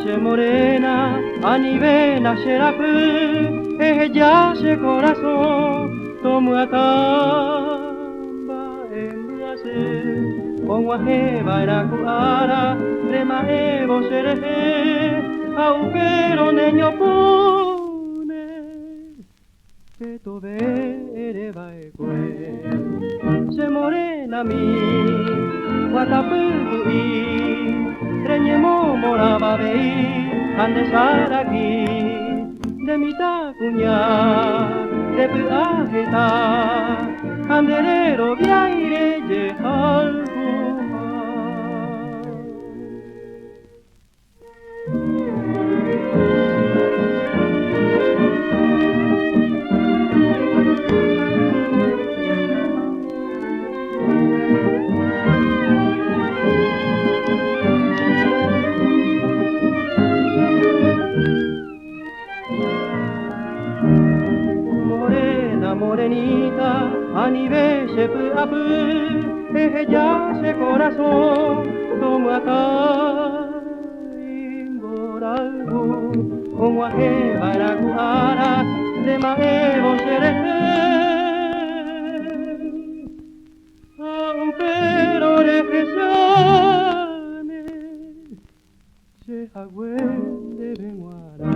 se morena, anivena xerapu, ella se corazón, tomo atamba embuase, onwa heba erakuara, rema evo sereje, aupero neño pune, peto vere baekue, se morena mi, guatapugui, reñemo moraba vei, ande saraki, de mitad cuña, de puajeta, anderero viaire ye albuha. Morenita, anive se apu, ella se corazón, tomo acá, imboralgu, como aje baraguara, de maevo serete, pero reflexiones, se agüe de benguara.